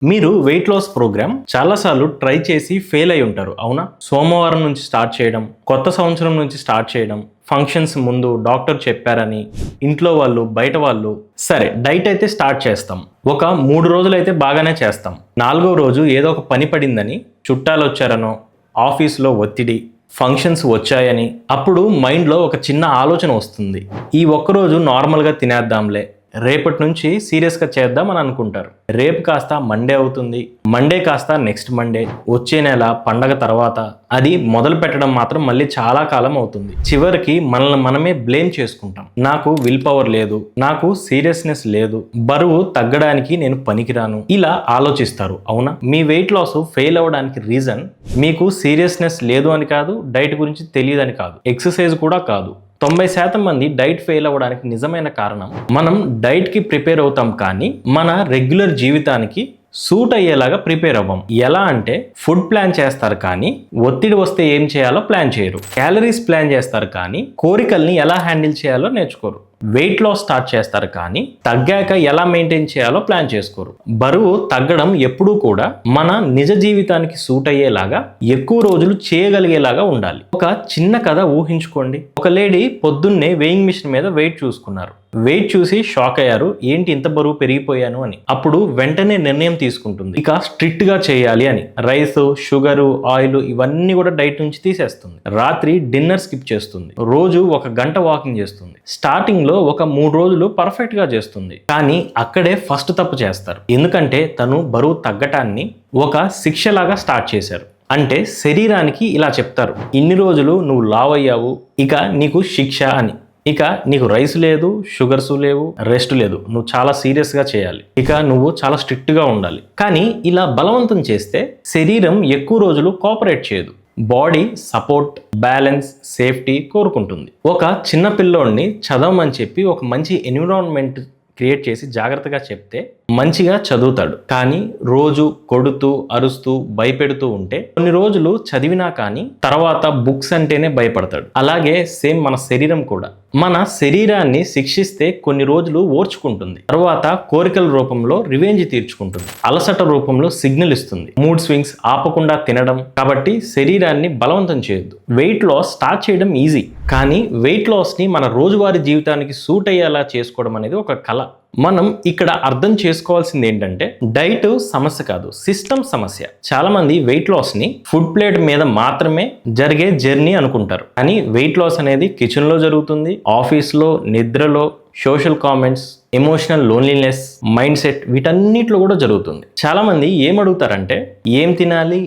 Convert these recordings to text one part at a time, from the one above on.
మీరు weight loss programme చాలాసార్లు try చేసి ఫెయిల్ అయి ఉంటారు, అవునా? సోమవారం నుంచి స్టార్ట్ చేయడం, కొత్త సంవత్సరం నుంచి స్టార్ట్ చేయడం, ఫంక్షన్స్ ముందు డాక్టర్ చెప్పారని, ఇంట్లో వాళ్ళు బయట వాళ్ళు. సరే, డైట్ అయితే స్టార్ట్ చేస్తాం. ఒక 3 రోజులు అయితే బాగానే చేస్తాం. 4వ రోజు ఏదో ఒక పని పడిందని, చుట్టాలు వచ్చారనో, ఆఫీస్లో ఒత్తిడి, ఫంక్షన్స్ వచ్చాయని, అప్పుడు మైండ్లో ఒక చిన్న ఆలోచన వస్తుంది. ఈ ఒక్కరోజు నార్మల్గా తినేద్దాంలే, రేపటి నుంచి సీరియస్గా చేద్దాం అని అనుకుంటారు. రేపు కాస్త మండే అవుతుంది, మండే కాస్త నెక్స్ట్ మండే, వచ్చే నెల పండగ తర్వాత. అది మొదలు పెట్టడం మాత్రం మళ్ళీ చాలా కాలం అవుతుంది. చివరికి మనల్ని మనమే బ్లేమ్ చేసుకుంటాం. నాకు విల్ పవర్ లేదు, నాకు సీరియస్నెస్ లేదు, బరువు తగ్గడానికి నేను పనికిరాను, ఇలా ఆలోచిస్తారు, అవునా? మీ వెయిట్ లాస్ ఫెయిల్ అవ్వడానికి రీజన్ మీకు సీరియస్నెస్ లేదు అని కాదు, డైట్ గురించి తెలియదని కాదు, ఎక్సర్సైజ్ కూడా కాదు. 90% మంది డైట్ ఫెయిల్ అవ్వడానికి నిజమైన కారణం, మనం డైట్కి ప్రిపేర్ అవుతాం కానీ మన రెగ్యులర్ జీవితానికి సూట్ అయ్యేలాగా ప్రిపేర్ అవ్వం. ఎలా అంటే, ఫుడ్ ప్లాన్ చేస్తారు కానీ ఒత్తిడి వస్తే ఏం చేయాలో ప్లాన్ చేయరు. క్యాలరీస్ ప్లాన్ చేస్తారు కానీ కోరికల్ని ఎలా హ్యాండిల్ చేయాలో నేర్చుకోరు. వెయిట్ లాస్ స్టార్ట్ చేస్తారు కానీ తగ్గాక ఎలా మెయింటైన్ చేయాలో ప్లాన్ చేసుకోరు. బరువు తగ్గడం ఎప్పుడూ కూడా మన నిజ జీవితానికి సూట్ అయ్యేలాగా, ఎక్కువ రోజులు చేయగలిగేలాగా ఉండాలి. ఒక చిన్న కథ ఊహించుకోండి. ఒక లేడీ పొద్దున్నే వెయింగ్ మిషన్ మీద వెయిట్ చూసుకున్నారు. వెయిట్ చూసి షాక్ అయ్యారు, ఏంటి ఇంత బరువు పెరిగిపోయాను అని. అప్పుడు వెంటనే నిర్ణయం తీసుకుంటుంది, ఇక స్ట్రిక్ట్ గా చేయాలి అని. రైస్, షుగరు, ఆయిల్ ఇవన్నీ కూడా డైట్ నుంచి తీసేస్తుంది. రాత్రి డిన్నర్ స్కిప్ చేస్తుంది. రోజు 1 గంట వాకింగ్ చేస్తుంది. స్టార్టింగ్ లో ఒక 3 రోజులు పర్ఫెక్ట్ గా చేస్తుంది. కానీ అక్కడే ఫస్ట్ తప్పు చేస్తారు. ఎందుకంటే తను బరువు తగ్గటాన్ని ఒక శిక్షలాగా స్టార్ట్ చేశారు. అంటే శరీరానికి ఇలా చెప్తారు, ఇన్ని రోజులు నువ్వు లావ్ అయ్యావు, ఇక నీకు శిక్ష అని. ఇక నీకు రైస్ లేదు, షుగర్స్ లేవు, రెస్ట్ లేదు, నువ్వు చాలా సీరియస్గా చేయాలి, ఇక నువ్వు చాలా స్ట్రిక్ట్గా ఉండాలి. కానీ ఇలా బలవంతం చేస్తే శరీరం ఎక్కువ రోజులు కోఆపరేట్ చేయదు. బాడీ సపోర్ట్, బ్యాలెన్స్, సేఫ్టీ కోరుకుంటుంది. ఒక చిన్న పిల్లోడిని చదవమని చెప్పి ఒక మంచి ఎన్విరాన్మెంట్ క్రియేట్ చేసి జాగ్రత్తగా చెప్తే మంచిగా చదువుతాడు. కానీ రోజు కొడుతూ, అరుస్తూ, భయపెడుతూ ఉంటే కొన్ని రోజులు చదివినా కానీ తర్వాత బుక్స్ అంటేనే భయపడతాడు. అలాగే సేమ్ మన శరీరం కూడా. మన శరీరాన్ని శిక్షిస్తే కొన్ని రోజులు ఓర్చుకుంటుంది, తర్వాత కోరికల రూపంలో రివెంజ్ తీర్చుకుంటుంది, అలసట రూపంలో సిగ్నల్ ఇస్తుంది, మూడ్ స్వింగ్స్, ఆపకుండా తినడం. కాబట్టి శరీరాన్ని బలవంతం చేయొద్దు. వెయిట్ లాస్ స్టార్ట్ చేయడం ఈజీ, కానీ వెయిట్ లాస్ని మన రోజువారీ జీవితానికి సూట్ అయ్యేలా చేసుకోవడం అనేది ఒక కళ. మనం ఇక్కడ అర్థం చేసుకోవాల్సింది ఏంటంటే, డైట్ సమస్య కాదు, సిస్టమ్ సమస్య. చాలా మంది వెయిట్ లాస్ ని ఫుడ్ ప్లేట్ మీద మాత్రమే జరిగే జర్నీ అనుకుంటారు. కానీ వెయిట్ లాస్ అనేది కిచెన్ లో జరుగుతుంది, ఆఫీస్ లో, నిద్రలో, social comments, emotional loneliness, mind set, వీటన్నిటిలో కూడా జరుగుతుంది. చాలా మంది ఏమడుగుతారంటే, ఏం తినాలి,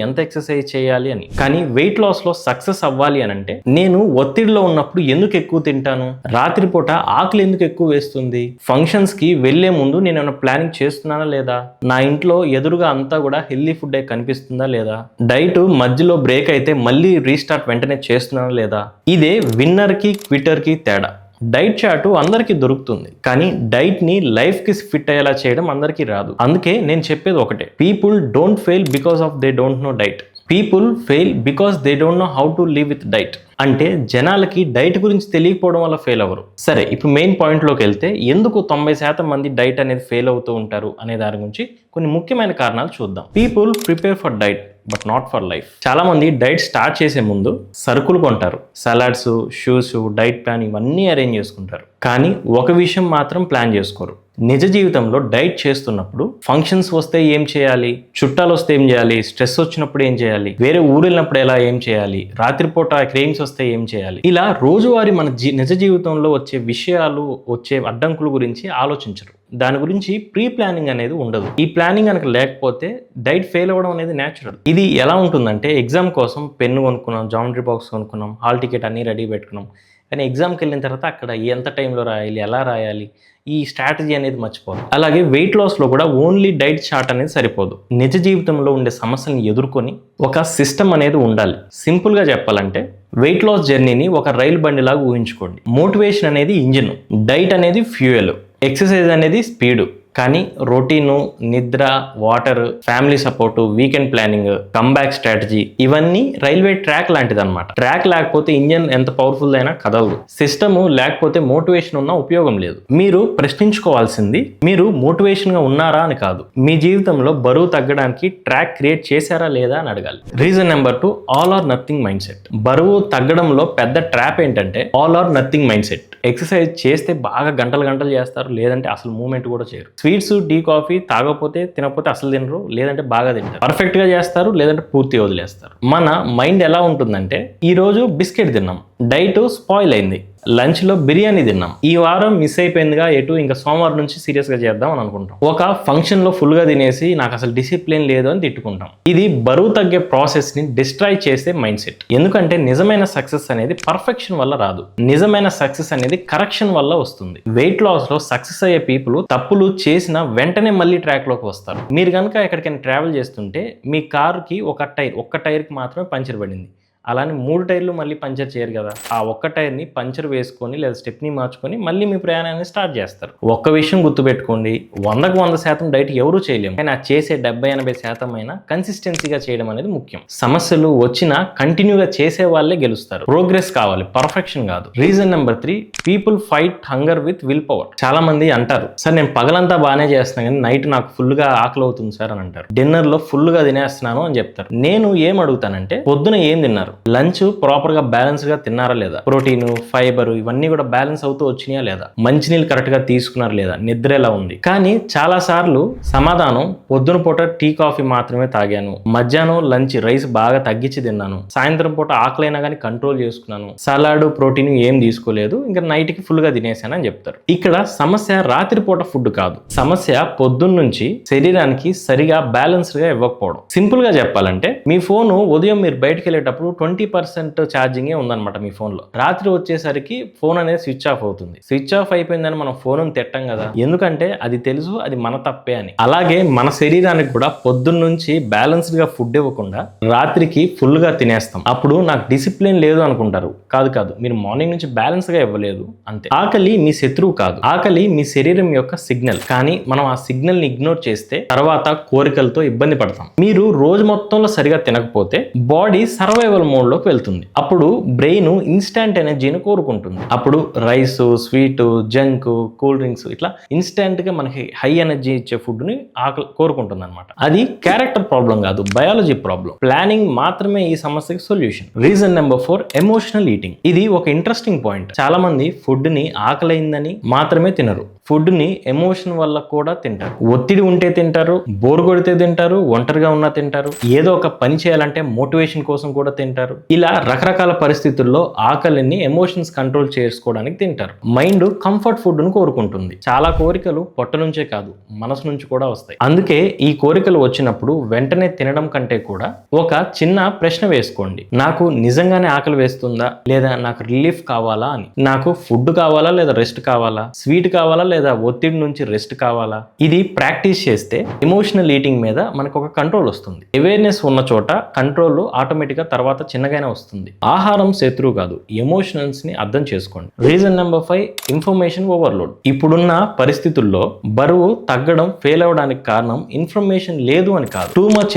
ఎంత ఎక్సర్సైజ్ చేయాలి అని. కానీ వెయిట్ లాస్ లో సక్సెస్ అవ్వాలి అని అంటే, నేను ఒత్తిడిలో ఉన్నప్పుడు ఎందుకు ఎక్కువ తింటాను, రాత్రిపూట ఆకలి ఎందుకు ఎక్కువ వేస్తుంది, ఫంక్షన్స్ కి వెళ్లే ముందు నేను ఏమైనా ప్లానింగ్ చేస్తున్నానా లేదా, నా ఇంట్లో ఎదురుగా అంతా కూడా హెల్దీ ఫుడ్ కనిపిస్తుందా లేదా, డైట్ మధ్యలో బ్రేక్ అయితే మళ్ళీ రీస్టార్ట్ వెంటనే చేస్తున్నానా లేదా. ఇదే విన్నర్ కి క్విటర్ కి తేడా. డైట్ చార్ట్ అందరికీ దొరుకుతుంది, కానీ డైట్ ని లైఫ్ కి ఫిట్ అయ్యేలా చేయడం అందరికీ రాదు. అందుకే నేను చెప్పేది ఒకటే, people don't fail because of they don't know diet, people fail because they don't know how to live with diet. అంటే జనాలకి డైట్ గురించి తెలియకపోవడం వల్ల ఫెయిల్ అవ్వరు. సరే, ఇప్పుడు మెయిన్ పాయింట్లోకి వెళ్తే, ఎందుకు 90% మంది డైట్ అనేది ఫెయిల్ అవుతూ ఉంటారు అనే దాని గురించి కొన్ని ముఖ్యమైన కారణాలు చూద్దాం. People prepare for diet but not for life. చాలా మంది డైట్ స్టార్ట్ చేసే ముందు సరుకులు కొంటారు, సలాడ్స్, షూస్, డైట్ ప్లాన్ ఇవన్నీ అరేంజ్ చేసుకుంటారు. కానీ ఒక విషయం మాత్రం ప్లాన్ చేసుకోరు, నిజ జీవితంలో డైట్ చేస్తున్నప్పుడు ఫంక్షన్స్ వస్తే ఏం చేయాలి, చుట్టాలు వస్తే ఏం చేయాలి, స్ట్రెస్ వచ్చినప్పుడు ఏం చేయాలి, వేరే ఊరు వెళ్ళినప్పుడు ఎలా ఏం చేయాలి, రాత్రిపూట క్రేమ్స్ వస్తే ఏం చేయాలి. ఇలా రోజువారీ మన నిజ జీవితంలో వచ్చే విషయాలు, వచ్చే అడ్డంకుల గురించి ఆలోచించరు. దాని గురించి ప్రీ ప్లానింగ్ అనేది ఉండదు. ఈ ప్లానింగ్ కనుక లేకపోతే డైట్ ఫెయిల్ అవ్వడం అనేది న్యాచురల్. ఇది ఎలా ఉంటుందంటే, ఎగ్జామ్ కోసం పెన్ను కొనుక్కున్నాం, జామెట్రీ బాక్స్ కొనుక్కున్నాం, హాల్ టికెట్ అన్నీ రెడీ పెట్టుకున్నాం. కానీ ఎగ్జామ్కి వెళ్ళిన తర్వాత అక్కడ ఎంత టైంలో రాయాలి, ఎలా రాయాలి, ఈ స్ట్రాటజీ అనేది మర్చిపోదు. అలాగే వెయిట్ లాస్లో కూడా ఓన్లీ డైట్ చార్ట్ అనేది సరిపోదు. నిజ జీవితంలో ఉండే సమస్యలను ఎదుర్కొని ఒక సిస్టమ్ అనేది ఉండాలి. సింపుల్గా చెప్పాలంటే, వెయిట్ లాస్ జర్నీని ఒక రైలు బండిలాగా ఊహించుకోండి. మోటివేషన్ అనేది ఇంజిన్, డైట్ అనేది ఫ్యూయల్, ఎక్సర్సైజ్ అనేది స్పీడు, కానీ రొటీను, నిద్ర, water, family support, weekend planning, comeback strategy ఇవన్నీ రైల్వే ట్రాక్ లాంటిది అనమాట. ట్రాక్ లేకపోతే ఇంజన్ ఎంత పవర్ఫుల్ అయినా కదలదు. సిస్టమ్ లేకపోతే మోటివేషన్ ఉన్న ఉపయోగం లేదు. మీరు ప్రశ్నించుకోవాల్సింది మీరు మోటివేషన్ గా ఉన్నారా అని కాదు, మీ జీవితంలో బరువు తగ్గడానికి ట్రాక్ క్రియేట్ చేశారా లేదా అని అడగాలి. Reason number 2, all or nothing mindset. బరువు తగ్గడంలో పెద్ద ట్రాప్ ఏంటంటే all or nothing mindset. Exercise చేస్తే బాగా గంటలు చేస్తారు, లేదంటే అసలు మూవ్మెంట్ కూడా చేయరు. స్వీట్స్, టీ, కాఫీ తాగకపోతే తినకపోతే అసలు తినరు, లేదంటే బాగా తింటారు. పర్ఫెక్ట్ గా చేస్తారు, లేదంటే పూర్తిగా వదిలేస్తారు. మన మైండ్ ఎలా ఉంటుందంటే ఈ రోజు బిస్కెట్ తిన్నాం, డైట్ స్పాయిల్ అయింది, లంచ్ లో బిర్యానీ తిన్నాం, ఈ వారం మిస్ అయిపోయిందిగా ఎటు, ఇంకా సోమవారం నుంచి సీరియస్ గా చేద్దాం అని అనుకుంటాం. ఒక ఫంక్షన్ లో ఫుల్ గా తినేసి నాకు అసలు డిసిప్లిన్ లేదు అని తిట్టుకుంటాం. ఇది బరువు తగ్గే ప్రాసెస్ ని డిస్ట్రాయ్ చేసే మైండ్ సెట్. ఎందుకంటే నిజమైన సక్సెస్ అనేది పర్ఫెక్షన్ వల్ల రాదు, నిజమైన సక్సెస్ అనేది కరెక్షన్ వల్ల వస్తుంది. వెయిట్ లాస్ లో సక్సెస్ అయ్యే పీపుల్ తప్పులు చేసిన వెంటనే మళ్ళీ ట్రాక్ లోకి వస్తారు. మీరు కనుక ఎక్కడికైనా ట్రావెల్ చేస్తుంటే మీ కారుకి ఒక్క టైర్ కి మాత్రమే పంచర్ పడింది, అలానే 3 టైర్లు మళ్ళీ పంచర్ చేయరు కదా. ఆ ఒక్క టైర్ని పంచర్ వేసుకొని లేదా స్టెప్ని మార్చుకొని మళ్ళీ మీ ప్రయాణాన్ని స్టార్ట్ చేస్తారు. ఒక్క విషయం గుర్తుపెట్టుకోండి, 100కు 100% డైట్ ఎవరూ చేయలేము, కానీ ఆ చేసే 70-80% అయినా కన్సిస్టెన్సీగా చేయడం అనేది ముఖ్యం. సమస్యలు వచ్చినా కంటిన్యూగా చేసే వాళ్ళే గెలుస్తారు. ప్రోగ్రెస్ కావాలి, పర్ఫెక్షన్ కాదు. Reason number 3, people fight hunger with will power. చాలా మంది అంటారు, సార్ నేను పగలంతా బాగానే చేస్తున్నాను కానీ నైట్ నాకు ఫుల్గా ఆకలి అవుతుంది సార్ అని అంటారు. డిన్నర్లో ఫుల్గా తినేస్తున్నాను అని చెప్తారు. నేను ఏం అడుగుతానంటే పొద్దున ఏం తిన్నారు, లంచ్ ప్రాపర్ గా బ్యాలెన్స్ గా తిన్నారా లేదా, ప్రోటీన్, ఫైబర్ ఇవన్నీ కూడా బ్యాలెన్స్ అవుతూ వచ్చినాయా లేదా, మంచినీళ్ళు కరెక్ట్ గా తీసుకున్నారా లేదా, నిద్ర ఎలా ఉంది. కానీ చాలా సార్లు సమాధానం పొద్దున పూట టీ కాఫీ మాత్రమే తాగాను, మధ్యాహ్నం లంచ్ రైస్ బాగా తగ్గించి తిన్నాను, సాయంత్రం పూట ఆకలైనా కానీ కంట్రోల్ చేసుకున్నాను, సలాడ్, ప్రోటీన్ ఏం తీసుకోలేదు, ఇంకా నైట్ కి ఫుల్ గా తినేసాను అని చెప్తారు. ఇక్కడ సమస్య రాత్రిపూట ఫుడ్ కాదు, సమస్య పొద్దున్న నుంచి శరీరానికి సరిగా బ్యాలెన్స్డ్ గా ఇవ్వకపోవడం. సింపుల్ గా చెప్పాలంటే మీ ఫోన్ ఉదయం మీరు బయటకు వెళ్ళేటప్పుడు 20% ఛార్జింగే ఉందన్నమాట మీ ఫోన్లో. రాత్రి వచ్చేసరికి ఫోన్ అనేది స్విచ్ ఆఫ్ అవుతుంది. స్విచ్ ఆఫ్ అయిపోయిందని మనం ఫోన్ తిట్టాం కదా, ఎందుకంటే అది తెలుసు అది మన తప్పే అని. అలాగే మన శరీరానికి కూడా పొద్దున్న నుంచి బ్యాలెన్స్డ్ గా ఫుడ్ ఇవ్వకుండా రాత్రికి ఫుల్ గా తినేస్తాం. అప్పుడు నాకు డిసిప్లిన్ లేదు అనుకుంటారు. కాదు, మీరు మార్నింగ్ నుంచి బ్యాలెన్స్ గా ఇవ్వలేదు అంతే. ఆకలి మీ శత్రువు కాదు, ఆకలి మీ శరీరం యొక్క సిగ్నల్. కానీ మనం ఆ సిగ్నల్ ని ఇగ్నోర్ చేస్తే తర్వాత కోరికలతో ఇబ్బంది పడతాం. మీరు రోజు మొత్తంలో సరిగా తినకపోతే బాడీ సర్వైవల్ మోడ్ లోకి వెళ్తుంది. అప్పుడు బ్రెయిన్ ఇన్స్టాంట్ ఎనర్జీని కోరుకుంటుంది. అప్పుడు rice, sweet, junk, cool drinks ఇట్లా ఇన్స్టాంట్ గా మనకి హై ఎనర్జీ ఇచ్చే ఫుడ్ ని కోరుకుంటుంది అనమాట. అది క్యారెక్టర్ ప్రాబ్లం కాదు, బయాలజీ ప్రాబ్లం. ప్లానింగ్ మాత్రమే ఈ సమస్యకి solution. Reason number 4, emotional eating. ఇది ఒక ఇంట్రెస్టింగ్ పాయింట్. చాలా మంది ఫుడ్ ని ఆకలైందని మాత్రమే తినరు, ఫుడ్ ని ఎమోషన్ వల్ల కూడా తింటారు. ఒత్తిడి ఉంటే తింటారు, బోర్ కొడితే తింటారు, ఒంటరిగా ఉన్నా తింటారు, ఏదో ఒక పని చేయాలంటే మోటివేషన్ కోసం కూడా తింటారు. ఇలా రకరకాల పరిస్థితుల్లో ఆకలిని ఎమోషన్స్ కంట్రోల్ చేసుకోవడానికి తింటారు. మైండ్ కంఫర్ట్ ఫుడ్ ను కోరుకుంటుంది. చాలా కోరికలు పొట్ట నుంచే కాదు, మనసు నుంచి కూడా వస్తాయి. అందుకే ఈ కోరికలు వచ్చినప్పుడు వెంటనే తినడం కంటే కూడా ఒక చిన్న ప్రశ్న వేసుకోండి, నాకు నిజంగానే ఆకలి వేస్తుందా, లేదా నాకు రిలీఫ్ కావాలా అని. నాకు ఫుడ్ కావాలా లేదా రెస్ట్ కావాలా, స్వీట్ కావాలా లేదా ఒత్తిడి నుంచి రెస్ట్ కావాలా. ఇది ప్రాక్టీస్ చేస్తే ఎమోషనల్ ఈటింగ్ మీద మనకు ఒక కంట్రోల్ వస్తుంది. అవేర్నెస్ ఉన్న చోట కంట్రోల్ ఆటోమేటిక్ గా తర్వాత చిన్నగానే వస్తుంది. ఆహారం శత్రువు కాదు, ఎమోషనల్స్ ని అర్థం చేసుకోండి. Reason number 5, information overload. ఇప్పుడున్న పరిస్థితుల్లో బరువు తగ్గడం ఫెయిల్ అవడానికి కారణం ఇన్ఫర్మేషన్ లేదు అని కాదు, టూ మచ్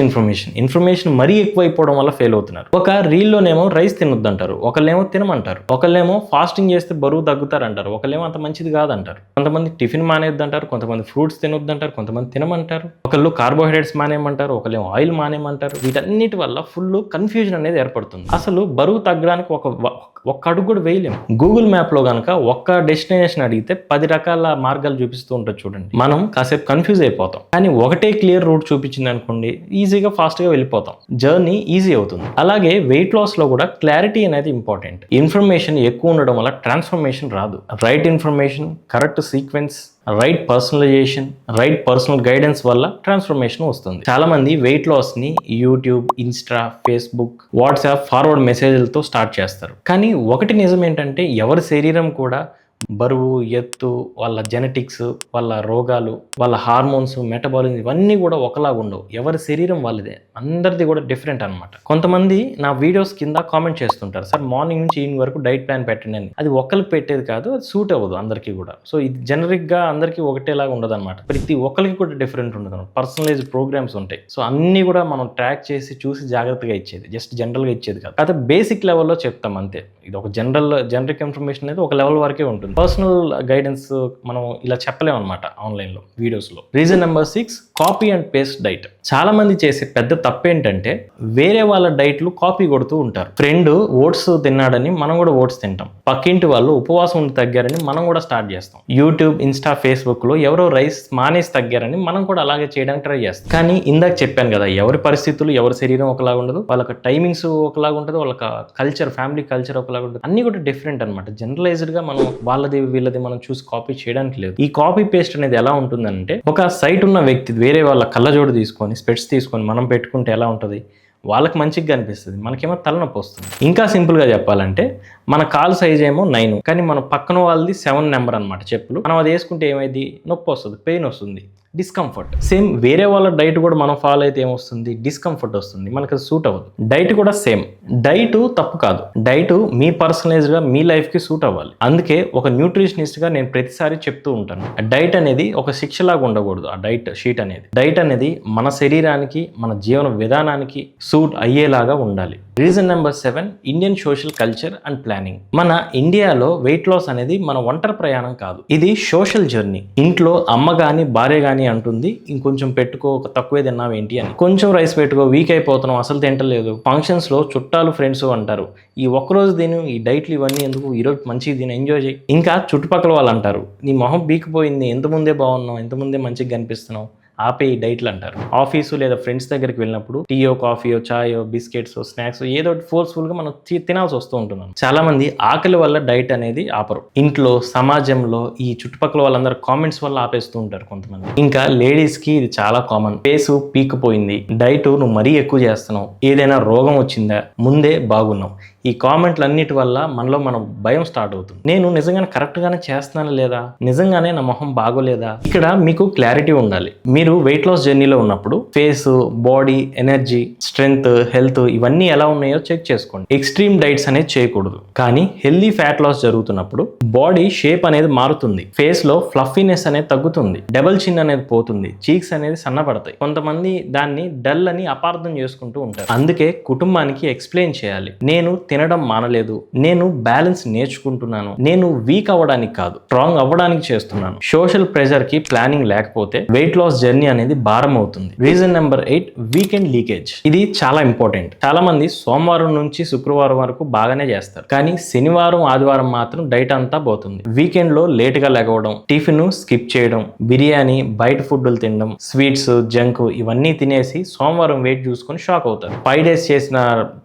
ఇన్ఫర్మేషన్ మరీ ఎక్కువైపోవడం వల్ల ఫెయిల్ అవుతున్నారు. ఒక రీల్లోనేమో రైస్ తినొద్దంటారు, ఒకళ్ళేమో తినమంటారు, ఒకళ్ళేమో ఫాస్టింగ్ చేస్తే బరువు తగ్గుతారంటారు, ఒకళ్ళేమో అంత మంచిది కాదంటారు. కొంతమంది టిఫిన్ మానేద్దంటారు, కొంతమంది ఫ్రూట్స్ తినొద్దంటారు, కొంతమంది తినమంటారు, ఒకళ్ళు కార్బోహైడ్రేట్స్ మానేయమంటారు, ఒకళ్ళేమో ఆయిల్ మానేయమంటారు. వీటన్నిటి వల్ల ఫుల్ కన్ఫ్యూజన్ అనేది ఏర్పడుతుంది. అసలు బరువు తగ్గడానికి ఒక్క అడుగు కూడా వేయలేము. గూగుల్ మ్యాప్ లో కనుక ఒక్క డెస్టినేషన్ అడిగితే 10 రకాల మార్గాలు చూపిస్తూ ఉంటుంది చూడండి. మనం కాసేపు కన్ఫ్యూజ్ అయిపోతాం. కానీ ఒకటే క్లియర్ రూట్ చూపించింది అనుకోండి, ఈజీగా ఫాస్ట్ గా వెళ్ళిపోతాం, జర్నీ ఈజీ అవుతుంది. అలాగే వెయిట్ లాస్ లో కూడా క్లారిటీ అనేది ఇంపార్టెంట్. ఇన్ఫర్మేషన్ ఎక్కువ ఉండడం వల్ల ట్రాన్స్ఫర్మేషన్ రాదు. Right information, correct sequence, right personalization, right personal guidance వల్ల ట్రాన్స్ఫర్మేషన్ వస్తుంది. చాలా మంది వెయిట్ లాస్ ని YouTube, Insta, Facebook, WhatsApp forward మెసేజ్లతో స్టార్ట్ చేస్తారు. కానీ ఒకటి నిజం ఏంటంటే ఎవరి శరీరం కూడా బరువు, ఎత్తు, వాళ్ళ జెనెటిక్స్, వాళ్ళ రోగాలు, వాళ్ళ హార్మోన్స్, మెటబాలిజం ఇవన్నీ కూడా ఒకలాగా ఉండవు. ఎవరి శరీరం వాళ్ళదే, అందరిది కూడా డిఫరెంట్ అనమాట. కొంతమంది నా వీడియోస్ కింద కామెంట్ చేస్తుంటారు, సార్ మార్నింగ్ నుంచి ఈవినింగ్ వరకు డైట్ ప్లాన్ పెట్టండి అని. అది ఒక్కరికి పెట్టేది కాదు, అది సూట్ అవ్వదు అందరికీ కూడా. సో ఇది జనరిక్గా అందరికీ ఒకటేలాగా ఉండదు అనమాట. ప్రతి ఒక్కరికి కూడా డిఫరెంట్ ఉండదు అనమాట. పర్సనలైజ్డ్ ప్రోగ్రామ్స్ ఉంటాయి. సో అన్నీ కూడా మనం ట్రాక్ చేసి చూసి జాగ్రత్తగా ఇచ్చేది, జస్ట్ జనరల్గా ఇచ్చేది కాదు. అయితే బేసిక్ లెవెల్లో చెప్తాం అంతే. ఇది ఒక జనరిక్ ఇన్ఫర్మేషన్ అనేది ఒక లెవెల్ వరకే ఉంటుంది. పర్సనల్ గైడెన్స్ మనం ఇలా చెప్పలేము అనమాట ఆన్లైన్లో వీడియోస్లో. Reason number 6, copy and paste diet. చాలా మంది చేసే పెద్ద తప్పు ఏంటంటే వేరే వాళ్ళ డైట్లు కాపీ కొడుతూ ఉంటారు. ఫ్రెండ్ ఓట్స్ తిన్నాడని మనం కూడా ఓట్స్ తింటాం. పక్కింటి వాళ్ళు ఉపవాసం ఉండి తగ్గారని మనం కూడా స్టార్ట్ చేస్తాం. యూట్యూబ్, ఇన్స్టా, ఫేస్బుక్ లో ఎవరో రైస్ మానేసి తగ్గారని మనం కూడా అలాగే చేయడానికి ట్రై చేస్తాం. కానీ ఇందాక చెప్పాను కదా, ఎవరి పరిస్థితులు, ఎవరి శరీరం ఒకలాగా ఉండదు, వాళ్ళకి టైమింగ్స్ ఒకలాగా ఉంటుంది, వాళ్ళకి కల్చర్, ఫ్యామిలీ కల్చర్ ఒకలాగా ఉంటుంది. అన్ని కూడా డిఫరెంట్ అనమాట. జనరలైజ్డ్ గా మనం వాళ్ళది వీళ్ళది మనం చూసి కాపీ చేయడానికి లేదు. ఈ కాపీ పేస్ట్ అనేది ఎలా ఉంటుందంటే, ఒక సైట్ ఉన్న వ్యక్తి వేరే వాళ్ళ కళ్ళజోడు తీసుకొని, స్పెట్స్ తీసుకొని మనం పెట్టుకుంటే ఎలా ఉంటుంది, వాళ్ళకి మంచిగా అనిపిస్తుంది, మనకేమో తలనొప్పి వస్తుంది. ఇంకా సింపుల్గా చెప్పాలంటే, మన కాలు సైజ్ ఏమో 9, కానీ మన పక్కన వాళ్ళది 7 నెంబర్ అనమాట చెప్పులు. మనం అది వేసుకుంటే ఏమైంది, నొప్పి వస్తుంది, పెయిన్ వస్తుంది, డిస్కంఫర్ట్. సేమ్ వేరే వాళ్ళ డైట్ కూడా మనం ఫాలో అయితే ఏమొస్తుంది, డిస్కంఫర్ట్ వస్తుంది, మనకు అది సూట్ అవ్వదు. డైట్ కూడా సేమ్. డైట్ తప్పు కాదు, డైట్ మీ పర్సనలైజ్గా మీ లైఫ్కి సూట్ అవ్వాలి. అందుకే ఒక న్యూట్రిషనిస్ట్గా నేను ప్రతిసారి చెప్తూ ఉంటాను, డైట్ అనేది ఒక శిక్షలాగా ఉండకూడదు. ఆ డైట్ షీట్ అనేది, డైట్ అనేది మన శరీరానికి, మన జీవన విధానానికి సూట్ అయ్యేలాగా ఉండాలి. Reason number 7, Indian social culture and planning. మన ఇండియాలో వెయిట్ లాస్ అనేది మన ఒంటరి ప్రయాణం కాదు, ఇది సోషల్ జర్నీ. ఇంట్లో అమ్మ కానీ భార్య కానీ అంటుంది, ఇంకొంచెం పెట్టుకో, తక్కువే తిన్నావు ఏంటి అని, కొంచెం రైస్ పెట్టుకో, వీక్ అయిపోతున్నావు, అసలు తింటలేదు. ఫంక్షన్స్ లో చుట్టాలు, ఫ్రెండ్స్ అంటారు, ఈ ఒక్కరోజు తిను, ఈ డైట్లు ఇవన్నీ ఎందుకు, ఈరోజు మంచిగా తిని ఎంజాయ్ చేయి. ఇంకా చుట్టుపక్కల వాళ్ళు అంటారు, నీ మొహం బీకిపోయింది, ఎంతముందే బాగున్నావు, ఎంతముందే మంచిగా కనిపిస్తున్నావు, ఆపే ఈ డైట్లు అంటారు. ఆఫీసు లేదా ఫ్రెండ్స్ దగ్గరికి వెళ్ళినప్పుడు టీయో, కాఫీయో, చాయో, బిస్కెట్స్, స్నాక్స్ ఏదో ఫోర్స్ఫుల్గా మనం తినాల్సి వస్తూ ఉంటున్నాం. చాలా మంది ఆకలి వల్ల డైట్ అనేది ఆపరు. ఇంట్లో, సమాజంలో, ఈ చుట్టుపక్కల వాళ్ళందరూ కామెంట్స్ వల్ల ఆపేస్తూ ఉంటారు కొంతమంది. ఇంకా లేడీస్ కి ఇది చాలా కామన్, ఫేసు పీకిపోయింది, డైట్ నువ్వు మరీ ఎక్కువ చేస్తున్నావు, ఏదైనా రోగం వచ్చిందా, ముందే బాగున్నావు. ఈ కామెంట్లు అన్నిటి వల్ల మనలో భయం స్టార్ట్ అవుతుంది. నేను నిజంగానే కరెక్ట్గానే చేస్తున్నాను లేదా, నిజంగానే నా మొహం బాగోలేదా. ఇక్కడ మీకు క్లారిటీ ఉండాలి. మీరు వెయిట్ లాస్ జర్నీలో ఉన్నప్పుడు face, body, energy, strength, health ఇవన్నీ ఎలా ఉన్నాయో చెక్ చేసుకోండి. ఎక్స్ట్రీమ్ డైట్స్ అనేది చేయకూడదు. కానీ హెల్దీ ఫ్యాట్ లాస్ జరుగుతున్నప్పుడు బాడీ షేప్ అనేది మారుతుంది, ఫేస్ లో ఫ్లఫీనెస్ అనేది తగ్గుతుంది, డబుల్ చిన్ అనేది పోతుంది, చీక్స్ అనేది సన్నపడతాయి. కొంతమంది దాన్ని డల్ అని అపార్థం చేసుకుంటూ ఉంటారు. అందుకే కుటుంబానికి ఎక్స్ప్లెయిన్ చేయాలి, నేను తినడం మానలేదు, నేను బ్యాలెన్స్ నేర్చుకుంటున్నాను, నేను వీక్ అవ్వడానికి కాదు, స్ట్రాంగ్ అవ్వడానికి చేస్తున్నాను. సోషల్ ప్రెషర్ కి ప్లానింగ్ లేకపోతే వెయిట్ లాస్ జర్నీ అనేది భారం అవుతుంది. Reason number 8, weekend leakage. ఇది చాలా ఇంపార్టెంట్. చాలా మంది సోమవారం నుంచి శుక్రవారం వరకు బాగానే చేస్తారు, కానీ శనివారం, ఆదివారం మాత్రం డైట్ అంతా పోతుంది. వీకెండ్ లో లేట్ గా లెగవడం, టిఫిన్ స్కిప్ చేయడం, బిర్యానీ, బయట ఫుడ్లు తినడం, స్వీట్స్, జంక్ ఇవన్నీ తినేసి సోమవారం వెయిట్ చూసుకొని షాక్ అవుతారు. 5 days చేసిన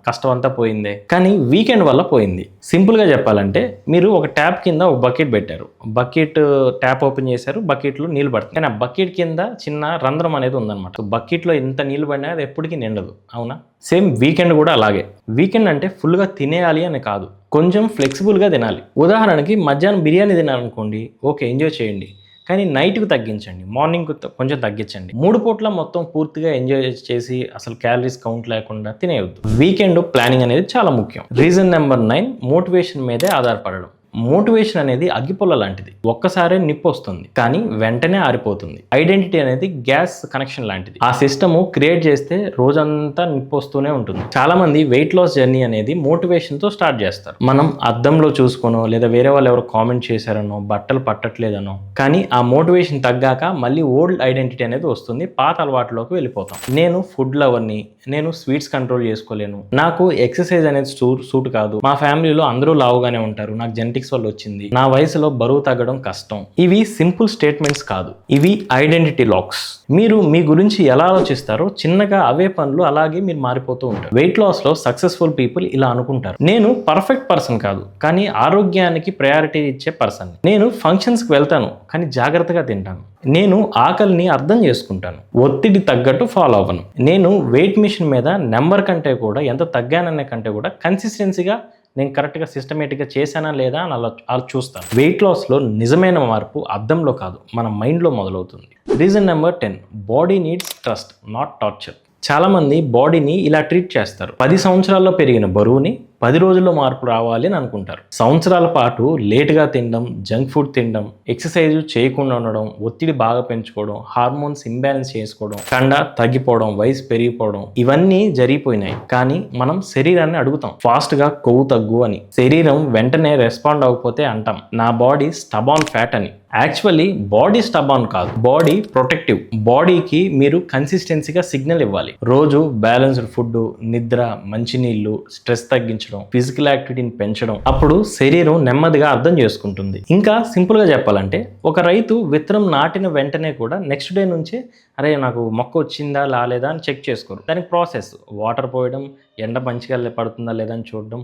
కష్టం అంతా పోయిందే, కానీ వీకెండ్ వల్ల పోయింది. సింపుల్గా చెప్పాలంటే, మీరు ఒక ట్యాప్ కింద ఒక బకెట్ పెట్టారు, బకెట్ ట్యాప్ ఓపెన్ చేశారు, బకెట్లో నీళ్ళు పడుతుంది, కానీ ఆ బకెట్ కింద చిన్న రంధ్రం అనేది ఉందన్నమాట. బకెట్లో ఎంత నీళ్ళు పడినా అది ఎప్పటికీ నిండదు, అవునా? సేమ్ వీకెండ్ కూడా అలాగే. వీకెండ్ అంటే ఫుల్గా తినేయాలి అని కాదు, కొంచెం ఫ్లెక్సిబుల్గా తినాలి. ఉదాహరణకి మధ్యాహ్నం బిర్యానీ తినాలనుకోండి, ఓకే ఎంజాయ్ చేయండి, కానీ నైట్కి తగ్గించండి, మార్నింగ్ కొంచెం తగ్గించండి. 3 పూట్ల మొత్తం పూర్తిగా ఎంజాయ్ చేసి అసలు క్యాలరీస్ కౌంట్ లేకుండా తినేయొద్దు. వీకెండ్ ప్లానింగ్ అనేది చాలా ముఖ్యం. రీజన్ నెంబర్ 9, మోటివేషన్ మీదే ఆధారపడడం. మోటివేషన్ అనేది అగ్గిపుల్ల లాంటిది, ఒక్కసారే నిప్పు వస్తుంది కానీ వెంటనే ఆరిపోతుంది. ఐడెంటిటీ అనేది గ్యాస్ కనెక్షన్ లాంటిది, ఆ సిస్టమ్ క్రియేట్ చేస్తే రోజంతా నిప్పు వస్తూనే ఉంటుంది. చాలా మంది వెయిట్ లాస్ జర్నీ అనేది మోటివేషన్ తో స్టార్ట్ చేస్తారు. మనం అద్దంలో చూసుకోనో, లేదా వేరే వాళ్ళు ఎవరు కామెంట్ చేశారనో, బట్టలు పట్టట్లేదనో, కానీ ఆ మోటివేషన్ తగ్గాక మళ్ళీ ఓల్డ్ ఐడెంటిటీ అనేది వస్తుంది, పాత అలవాట్లోకి వెళ్ళిపోతాం. నేను ఫుడ్ లవర్ని, నేను స్వీట్స్ కంట్రోల్ చేసుకోలేను, నాకు ఎక్సర్సైజ్ అనేది సూట్ కాదు, మా ఫ్యామిలీలో అందరూ లావుగానే ఉంటారు, నాకు జెనెటిక్స్ వల్ల వచ్చింది, నా వయసులో బరువు తగ్గడం కష్టం. ఇవి సింపుల్ స్టేట్మెంట్స్ కాదు, ఇవి ఐడెంటిటీ లాక్స్. మీరు మీ గురించి ఎలా ఆలోచిస్తారో చిన్నగా అవే పనులు అలాగే మీరు మారిపోతూ ఉంటారు. వెయిట్ లాస్ లో సక్సెస్ఫుల్ పీపుల్ ఇలా అనుకుంటారు, నేను పర్ఫెక్ట్ పర్సన్ కాదు, కానీ ఆరోగ్యానికి ప్రయారిటీ ఇచ్చే పర్సన్. నేను ఫంక్షన్స్ కి వెళ్తాను, కానీ జాగ్రత్తగా తింటాను. నేను ఆకలిని అర్థం చేసుకుంటాను, ఒత్తిడి తగ్గట్టు ఫాలో అవ్వను. నేను వెయిట్ మిషన్ మీద నెంబర్ కంటే కూడా, ఎంత తగ్గాననే కంటే కూడా కన్సిస్టెన్సీగా నేను కరెక్ట్గా సిస్టమేటిక్గా చేశానా లేదా అని అలా చూస్తాను. వెయిట్ లాస్లో నిజమైన మార్పు అద్దంలో కాదు, మన మైండ్లో మొదలవుతుంది. Reason number 10, body needs trust, not torture. చాలామంది బాడీని ఇలా ట్రీట్ చేస్తారు. 10 సంవత్సరాల్లో పెరిగిన బరువుని 10 రోజుల్లో మార్పు రావాలి అని అనుకుంటారు. సంవత్సరాల పాటు లేటుగా తినడం, జంక్ ఫుడ్ తినడం, ఎక్సర్సైజ్ చేయకుండా ఉండడం, ఒత్తిడి బాగా పెంచుకోవడం, హార్మోన్స్ ఇంబ్యాలెన్స్ చేసుకోవడం, కండ తగ్గిపోవడం, వయసు పెరిగిపోవడం, ఇవన్నీ జరిగిపోయినాయి. కానీ మనం శరీరాన్ని అడుగుతాం ఫాస్ట్గా కొవ్వు తగ్గు అని. శరీరం వెంటనే రెస్పాండ్ అవ్వకపోతే అంటాం నా బాడీ స్టబాన్ ఫ్యాట్ అని. యాక్చువల్లీ బాడీ స్టబాన్ కాదు, బాడీ ప్రొటెక్టివ్. బాడీకి మీరు కన్సిస్టెన్సీగా సిగ్నల్ ఇవ్వాలి. రోజు బ్యాలెన్స్డ్ ఫుడ్, నిద్ర, మంచినీళ్ళు, స్ట్రెస్ తగ్గించడం, ఫిజికల్ యాక్టివిటీని పెంచడం, అప్పుడు శరీరం నెమ్మదిగా అర్థం చేసుకుంటుంది. ఇంకా సింపుల్గా చెప్పాలంటే ఒక రైతు విత్తనం నాటిన వెంటనే కూడా నెక్స్ట్ డే నుంచే అరే నాకు మొక్క వచ్చిందా రాలేదా అని చెక్ చేసుకోరు. దానికి ప్రాసెస్ వాటర్ పోయడం, ఎండ మంచిగా పడుతుందా లేదా అని చూడడం,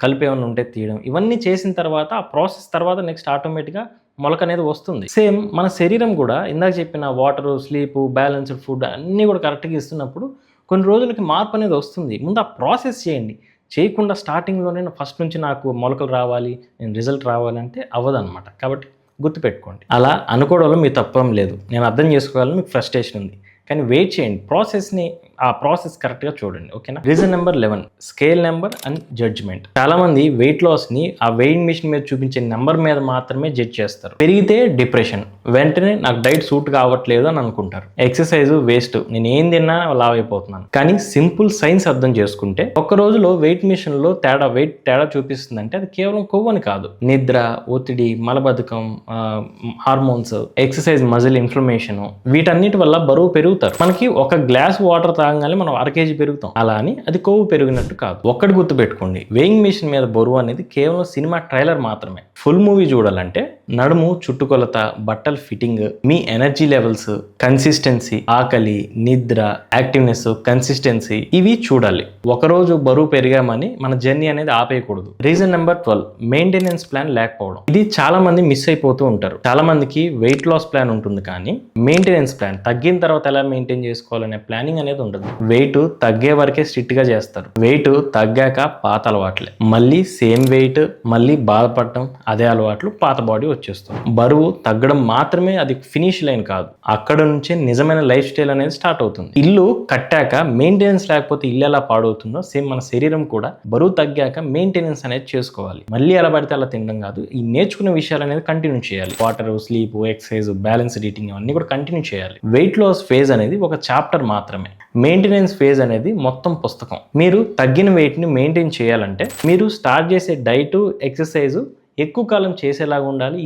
కలిపి ఏమైనా ఉంటే తీయడం, ఇవన్నీ చేసిన తర్వాత ఆ ప్రాసెస్ తర్వాత నెక్స్ట్ ఆటోమేటిక్గా మొలక అనేది వస్తుంది. సేమ్ మన శరీరం కూడా ఇందాక చెప్పిన వాటర్, స్లీపు, బ్యాలెన్స్డ్ ఫుడ్ అన్నీ కూడా కరెక్ట్గా ఇస్తున్నప్పుడు కొన్ని రోజులకి మార్పు అనేది వస్తుంది. ముందు ఆ ప్రాసెస్ చేయండి. చేయకుండా స్టార్టింగ్లోనే ఫస్ట్ నుంచి నాకు మొలకలు రావాలి, నేను రిజల్ట్ రావాలంటే అవ్వదన్నమాట. కాబట్టి గుర్తుపెట్టుకోండి. అలా అనుకోవడంలో మీ తప్పం లేదు, నేను అర్థం చేసుకోవాలని మీకు ఫ్రస్ట్రేషన్ ఉంది. కానీ వెయిట్ చేయండి, ఆ ప్రాసెస్ కరెక్ట్గా చూడండి. ఓకేనా? Reason number 11, scale number and judgement. చాలామంది వెయిట్ లాస్ని ఆ వెయింగ్ మిషన్ మీద చూపించే నెంబర్ మీద మాత్రమే జడ్జ్ చేస్తారు. పెరిగితే డిప్రెషన్, వెంటనే నాకు డైట్ సూట్ కావట్లేదు అని అనుకుంటారు. ఎక్సర్సైజ్ వేస్ట్, నేను ఏం తిన్నా లావ్ అయిపోతున్నాను. కానీ సింపుల్ సైన్స్ అర్థం చేసుకుంటే ఒక్క రోజులో వెయిట్ మిషన్లో వెయిట్ తేడా చూపిస్తుందంటే అది కేవలం కొవ్వు అని కాదు. నిద్ర, ఒత్తిడి, మలబద్ధకం, హార్మోన్స్, ఎక్సర్సైజ్, మజిల్ ఇన్ఫ్లమేషన్, వీటన్నిటి వల్ల బరువు పెరుగుతారు. మనకి ఒక గ్లాస్ వాటర్ తాగగానే మనం 1 kg పెరుగుతాం. అలా అని అది కొవ్వు పెరిగినట్టు కాదు. ఒక్కటి గుర్తుపెట్టుకోండి, వేయింగ్ మిషన్ మీద బరువు అనేది కేవలం సినిమా ట్రైలర్ మాత్రమే. ఫుల్ మూవీ చూడాలంటే నడుము చుట్టుకొలత, బట్టల ఫిట్టింగ్, మీ ఎనర్జీ లెవెల్స్, కన్సిస్టెన్సీ, ఆకలి, నిద్ర, యాక్టివ్నెస్, కన్సిస్టెన్సీ, ఇవి చూడాలి. ఒకరోజు బరువు పెరిగామని మన జర్నీ అనేది ఆపేయకూడదు. రీజన్ నెంబర్ 12, మెయింటెనెన్స్ ప్లాన్ లేకపోవడం. ఇది చాలా మంది మిస్ అయిపోతూ ఉంటారు. చాలా మందికి వెయిట్ లాస్ ప్లాన్ ఉంటుంది కానీ మెయింటెనెన్స్ ప్లాన్, తగ్గిన తర్వాత ఎలా మెయింటైన్ చేసుకోవాలనే ప్లానింగ్ అనేది ఉండదు. వెయిట్ తగ్గే వరకే స్ట్రిక్ట్ గా చేస్తారు. వెయిట్ తగ్గాక పాత అలవాట్లే, మళ్ళీ సేమ్ వెయిట్, మళ్ళీ బాధపడటం, అదే అలవాట్లు, పాత బాడీ వచ్చేస్తుంది. బరువు తగ్గడం మాత్రమే అది ఫినిష్ లైన్ కాదు, అక్కడ నుంచే నిజమైన లైఫ్ స్టైల్ అనేది స్టార్ట్ అవుతుంది. ఇల్లు కట్టాక మెయింటెనెన్స్ లేకపోతే ఇల్లు ఎలా పాడవుతుందో సేమ్ మన శరీరం కూడా బరువు తగ్గాక మెయింటెనెన్స్ అనేది చేసుకోవాలి. మళ్ళీ ఎలా పడితే అలా తినడం కాదు, ఈ నేర్చుకునే విషయాలు అనేది కంటిన్యూ చేయాలి. Water, sleep, exercise, balanced eating అవన్నీ కూడా కంటిన్యూ చేయాలి. వెయిట్ లాస్ ఫేజ్ అనేది ఒక చాప్టర్ మాత్రమే, మెయింటెనెన్స్ ఫేజ్ అనేది మొత్తం పుస్తకం. మీరు తగ్గిన వెయిట్ని మెయింటైన్ చేయాలంటే మీరు స్టార్ట్ చేసే డైట్, ఎక్సర్సైజ్ ఎక్కువ కాలం చేసేలాగా ఉండాలి,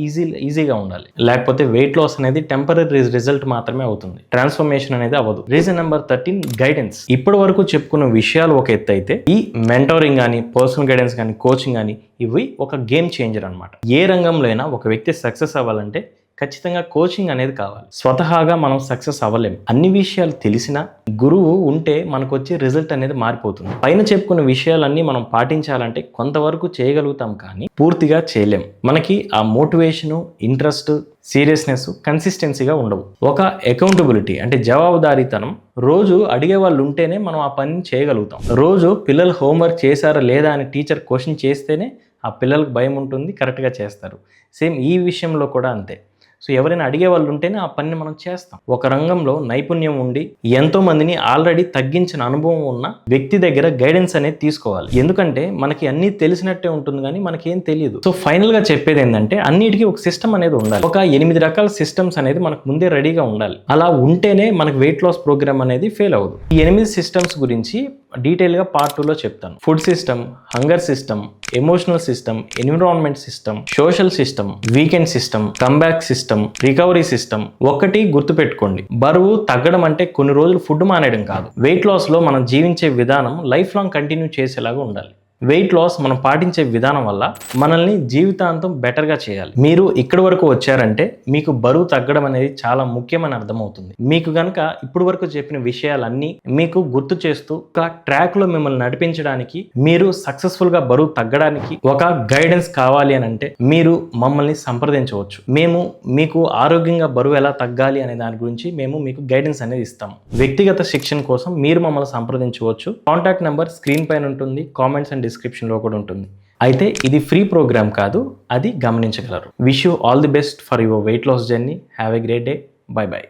ఈజీగా ఉండాలి. లేకపోతే వెయిట్ లాస్ అనేది టెంపరీ రిజల్ట్ మాత్రమే అవుతుంది, ట్రాన్స్ఫర్మేషన్ అనేది అవ్వదు. Reason number 13, guidance. ఇప్పటి వరకు చెప్పుకున్న విషయాలు ఒక ఎత్తు అయితే ఈ మెంటోరింగ్ కానీ, పర్సనల్ గైడెన్స్ కానీ, కోచింగ్ కానీ, ఇవి ఒక గేమ్ చేంజర్ అనమాట. ఏ రంగంలో అయినా ఒక వ్యక్తి సక్సెస్ అవ్వాలంటే ఖచ్చితంగా కోచింగ్ అనేది కావాలి. స్వతహాగా మనం సక్సెస్ అవ్వలేం. అన్ని విషయాలు తెలిసినా గురువు ఉంటే మనకు వచ్చే రిజల్ట్ అనేది మారిపోతుంది. పైన చెప్పుకున్న విషయాలన్నీ మనం పాటించాలంటే కొంతవరకు చేయగలుగుతాం కానీ పూర్తిగా చేయలేం. మనకి ఆ మోటివేషను, ఇంట్రెస్ట్, సీరియస్నెస్, కన్సిస్టెన్సీగా ఉండవు. ఒక అకౌంటబిలిటీ అంటే జవాబుదారీతనం, రోజు అడిగే వాళ్ళు ఉంటేనే మనం ఆ పని చేయగలుగుతాం. రోజు పిల్లలు హోంవర్క్ చేశారా లేదా అని టీచర్ క్వశ్చన్ చేస్తేనే ఆ పిల్లలకు భయం ఉంటుంది, కరెక్ట్గా చేస్తారు. సేమ్ ఈ విషయంలో కూడా అంతే. సో ఎవరైనా అడిగే వాళ్ళు ఉంటేనే ఆ పనిని మనం చేస్తాం. ఒక రంగంలో నైపుణ్యం ఉండి ఎంతో మందిని ఆల్రెడీ తగ్గించిన అనుభవం ఉన్న వ్యక్తి దగ్గర గైడెన్స్ అనేది తీసుకోవాలి. ఎందుకంటే మనకి అన్నీ తెలిసినట్టే ఉంటుంది కానీ మనకేం తెలియదు. సో ఫైనల్ గా చెప్పేది ఏంటంటే అన్నిటికీ ఒక సిస్టమ్ అనేది ఉండాలి. ఒక 8 రకాల సిస్టమ్స్ అనేది మనకు ముందే రెడీగా ఉండాలి. అలా ఉంటేనే మనకు వెయిట్ లాస్ ప్రోగ్రామ్ అనేది ఫెయిల్ అవ్వదు. ఈ 8 సిస్టమ్స్ గురించి డీటెయిల్గా పార్ట్ 2లో చెప్తాను. Food system, hunger system, emotional system, environment system, social system, weekend system, comeback system, recovery system. ఒక్కటి గుర్తుపెట్టుకోండి, బరువు తగ్గడం అంటే కొన్ని రోజులు ఫుడ్ మానేయడం కాదు. వెయిట్ లాస్లో మనం జీవించే విధానం లైఫ్ లాంగ్ కంటిన్యూ చేసేలాగా ఉండాలి. వెయిట్ లాస్ మనం పాటించే విధానం వల్ల మనల్ని జీవితాంతం బెటర్గా చేయాలి. మీరు ఇక్కడి వరకు వచ్చారంటే మీకు బరువు తగ్గడం అనేది చాలా ముఖ్యమని అర్థమవుతుంది. మీకు కనుక ఇప్పటి వరకు చెప్పిన విషయాలన్నీ మీకు గుర్తు చేస్తూ ఒక ట్రాక్లో మిమ్మల్ని నడిపించడానికి, మీరు సక్సెస్ఫుల్గా బరువు తగ్గడానికి ఒక గైడెన్స్ కావాలి అని అంటే మీరు మమ్మల్ని సంప్రదించవచ్చు. మేము మీకు ఆరోగ్యంగా బరువు ఎలా తగ్గాలి అనే దాని గురించి మేము మీకు గైడెన్స్ అనేది ఇస్తాము. వ్యక్తిగత శిక్షణ కోసం మీరు మమ్మల్ని సంప్రదించవచ్చు. కాంటాక్ట్ నెంబర్ స్క్రీన్ పైన ఉంటుంది, కామెంట్స్ అండ్ డిస్క్రిప్షన్లో కూడా ఉంటుంది. అయితే ఇది ఫ్రీ ప్రోగ్రామ్ కాదు, అది గమనించగలరు. Wish you all the best for your weight loss journey. Have a great day. Bye by.